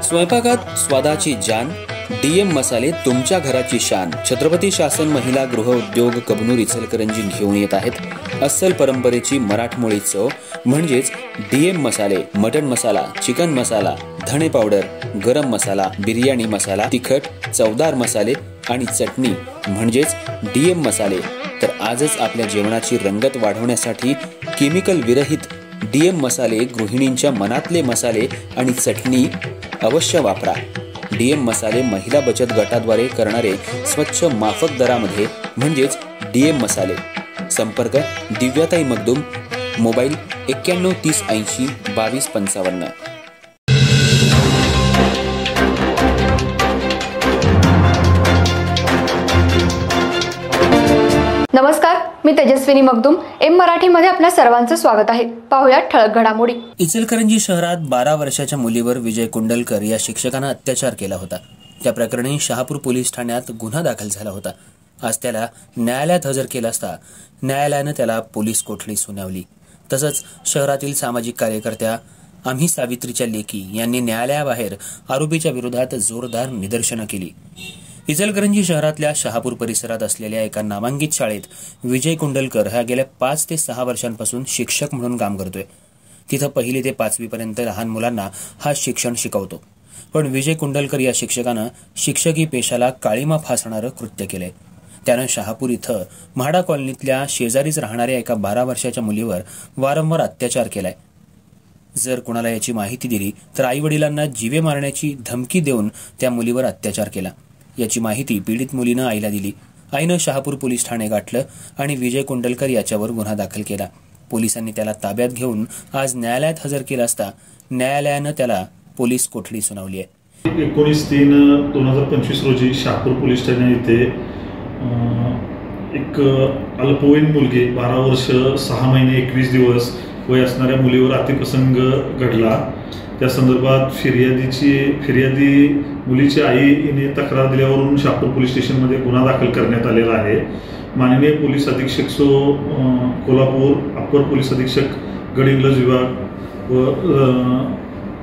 स्वयंपाकात स्वादाची जान, डीएम मसाले तुमच्या घराची शान. छत्रपती शासन महिला गृह उद्योग कबनूर इचलकरंजी घेऊन येत आहेत अस्सल परंपरेची मराठमोळी चव म्हणजेच डीएम मसाले. मटन मसाला, चिकन मसाला, धणे पावडर, गरम मसाला, बिर्याणी मसाला, तिखट चवदार मसाले आणि चटणी म्हणजेच डीएम मसाले. तर आजच आपल्या जेवणाची रंगत वाढवण्यासाठी केमिकल विरहित डीएम मसाले, गृहिणींच्या मनातले मसाले आणि चटणी अवश्य वापरा. डीएम मसाले महिला बचत गटाद्वारे करणारे स्वच्छ माफक दरामध्ये म्हणजेच डीएम मसाले. संपर्क दिव्याताई मगदूम, मोबाईल 91 30 80 22 55. नमस्कार, मी तेजस्विनी मगदूम. एम मराठीमध्ये आपल्या सर्वांचं स्वागत आहे. पाहूया ठळक घडामोडी. इचलकरंजी शहरात 12 वर्षाच्या मुलीवर विजय कुंडलकर या शिक्षकानं अत्याचार केला होता. त्या प्रकरणी शहापूर पोलीस ठाण्यात गुन्हा दाखल झाला होता. आज त्याला न्यायालयात हजर केलं असता न्यायालयानं त्याला पोलीस कोठडी सुनावली. तसंच शहरातील सामाजिक कार्यकर्त्या आम्ही सावित्रीच्या लेकी यांनी न्यायालयाबाहेर आरोपीच्या विरोधात जोरदार निदर्शनं केली. इचलकरंजी शहरातल्या शहापूर परिसरात असलेल्या एका नामांकित शाळेत विजय कुंडलकर हा गेल्या 5 ते 6 वर्षांपासून शिक्षक म्हणून काम करतोय. तिथं 1ली ते 5वी पर्यंत लहान मुलांना हा शिक्षण शिकवतो. पण विजय कुंडलकर या शिक्षकानं शिक्षकी पेशाला काळीमा फासणारं कृत्य केलंय. त्यानं शहापूर इथं म्हाडा कॉलनीतल्या शेजारीच राहणाऱ्या एका 12 वर्षाच्या मुलीवर वारंवार अत्याचार केलाय. जर कुणाला याची माहिती दिली तर आईवडिलांना जीवे मारण्याची धमकी देऊन त्या मुलीवर अत्याचार केला. याची माहिती पीडित मुलीनं आईला दिली. आईनं शहापूर पोलीस ठाणे गाठलं आणि विजय कुंडलकर याच्यावर गुन्हा दाखल केला. पोलिसांनी त्याला ताब्यात घेऊन आज न्यायालयात हजर केलं असता न्यायालयानं त्याला पोलीस कोठडी सुनावली आहे. 19/3/2025 रोजी शहापूर पोलीस ठाणे येथे एक अल्पवयीन मुलगी 12 वर्ष 6 महिने 21 दिवस वय असणाऱ्या मुलीवर अतिप्रसंग घडला. त्या संदर्भात फिर्यादी मुलीची आई हिने तक्रार दिल्यावरून शहापूर पोलीस स्टेशनमध्ये गुन्हा दाखल करण्यात आलेला आहे. माननीय पोलीस अधीक्षक कोल्हापूर, अप्पर पोलीस अधीक्षक गडहिंग्लज विभाग व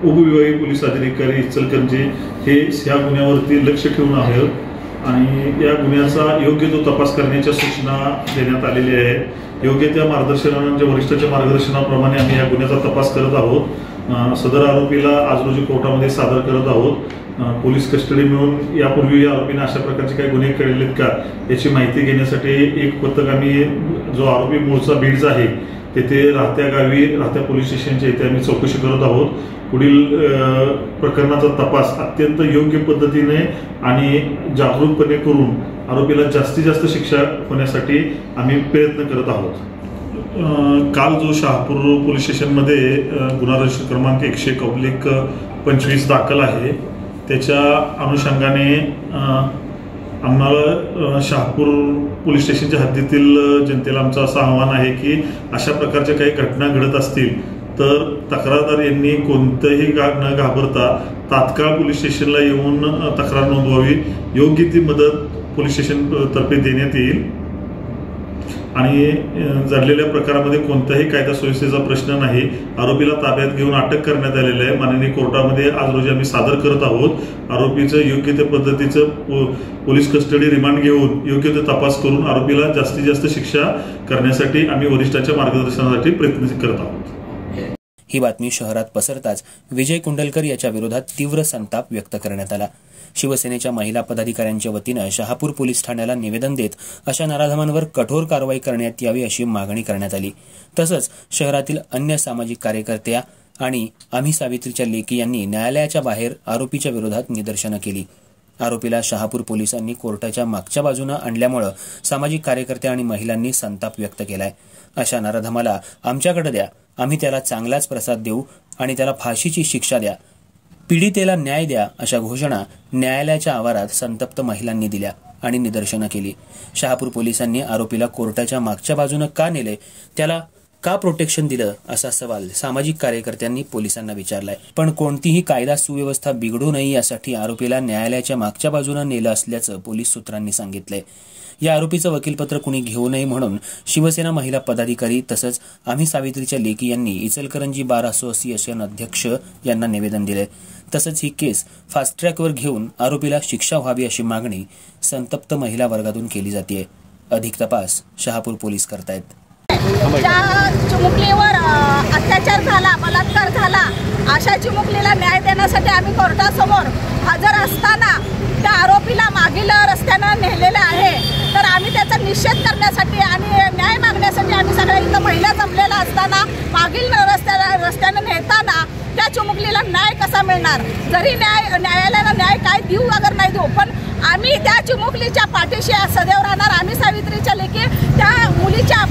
उपविभागीय पोलीस अधिकारी इचलकरंजी हे या गुन्ह्यावरती लक्ष ठेवून आहेत आणि या गुन्ह्याचा योग्य तो तपास करण्याच्या सूचना देण्यात आलेल्या आहेत. योग्य त्या मार्गदर्शनाच्या वरिष्ठाच्या मार्गदर्शनाप्रमाणे आम्ही या गुन्ह्याचा तपास करत आहोत. सदर आरोपीला आज रोजी कोर्टामध्ये सादर करत आहोत. पोलीस कस्टडी मिळून यापूर्वी या आरोपीने अशा प्रकारचे काही गुन्हे केलेत का याची माहिती घेण्यासाठी एक पथक आम्ही, जो आरोपी मूळचा बीडचा आहे, तेथे राहत्या गावी राहत्या पोलीस स्टेशनच्या इथे आम्ही चौकशी करत आहोत. पुढील प्रकरणाचा तपास अत्यंत योग्य पद्धतीने आणि जागरूकपणे करून आरोपीला जास्तीत जास्त शिक्षा होण्यासाठी आम्ही प्रयत्न करत आहोत. काल जो शहापूर पोलीस स्टेशनमध्ये गुन्हा रजिस्टर क्रमांक 100/25 दाखल आहे, त्याच्या अनुषंगाने आम्हाला शहापूर पोलीस स्टेशनच्या हद्दीतील जनतेला आमचं असं आव्हान आहे की अशा प्रकारच्या काही घटना घडत असतील तर तक्रारदार यांनी कोणतंही न घाबरता तात्काळ पोलीस स्टेशनला येऊन तक्रार नोंदवावी. योग्य ती मदत पोलीस स्टेशन तर्फे देण्यात येईल आणि घडलेल्या प्रकारामध्ये कोणत्याही कायदा सुव्यवस्थेचा प्रश्न नाही. आरोपीला ताब्यात घेऊन अटक करण्यात आलेलं आहे. माननीय कोर्टामध्ये आज रोजी आम्ही सादर करत आहोत. आरोपीचं योग्य त्या पद्धतीचं पोलीस कस्टडी रिमांड घेऊन योग्य ते तपास करून आरोपीला जास्तीत जास्त शिक्षा करण्यासाठी आम्ही वरिष्ठाच्या मार्गदर्शनासाठी प्रयत्न करत आहोत. ही बातमी शहरात पसरताच विजय कुंडलकर याच्या विरोधात तीव्र संताप व्यक्त करण्यात आला. शिवसेनेच्या महिला पदाधिकाऱ्यांच्या वतीनं शहापूर पोलीस ठाण्याला निवेदन देत अशा नराधमांवर कठोर कारवाई करण्यात यावी अशी मागणी करण्यात आली. तसंच शहरातील अन्य सामाजिक कार्यकर्त्या आणि आम्ही सावित्रीच्या लेकी यांनी न्यायालयाच्या बाहेर आरोपीच्या विरोधात निदर्शनं केली. आरोपीला शहापूर पोलिसांनी कोर्टाच्या मागच्या बाजूनं आणल्यामुळे सामाजिक कार्यकर्त्या आणि महिलांनी संताप व्यक्त केलाय. अशा नराधमाला आमच्याकडे द्या, आम्ही त्याला चांगलाच प्रसाद देऊ आणि त्याला फाशीची शिक्षा द्या, पीडितेला न्याय द्या अशा घोषणा न्यायालयाच्या आवारात संतप्त महिलांनी दिल्या आणि निदर्शनं केली. शहापूर पोलिसांनी आरोपीला कोर्टाच्या मागच्या बाजूनं का नेले, त्याला का प्रोटेक्शन दिलं असा सवाल सामाजिक कार्यकर्त्यांनी पोलिसांना विचारलाय. पण कोणतीही कायदा सुव्यवस्था बिघडू नये यासाठी आरोपीला न्यायालयाच्या मागच्या बाजूनं नेलं असल्याचं पोलीस सूत्रांनी सांगितलंय. या आरोपीचं वकीलपत्र कुणी घेऊ नये म्हणून शिवसेना महिला पदाधिकारी तसंच आम्ही सावित्रीच्या लेकी यांनी इचलकरंजी बार असोसिएशन अध्यक्ष यांना निवेदन दिले. तसंच ही केस फास्ट ट्रॅकवर घेऊन आरोपीला शिक्षा व्हावी अशी मागणी संतप्त महिला वर्गातून केली जाते। अधिक तपास शहापूर पोलीस करतायत। ज्या चिमुकलीवर अत्याचार झाला, बलात्कार झाला, अशा चिमुकलीला न्याय देण्यासाठी आम्ही कोर्टासमोर हजर असताना त्या आरोपीला मागील रस्त्यानं नेलेलं आहे। तर आम्ही त्याचा निषेध करण्यासाठी आणि न्याय मागण्यासाठी आम्ही सगळ्या इथं महिला जमलेल्या असताना मागील रस्त्यानं नेताना त्या चिमुकलीला न्याय कसा मिळणार? जरी न्यायालयानं न्याय काय देऊ अगर नाही देऊ, पण आम्ही त्या चिमुकलीच्या पाठीशी सदैव राहणार। आम्ही सावित्रीच्या लेकी त्या मुलीच्या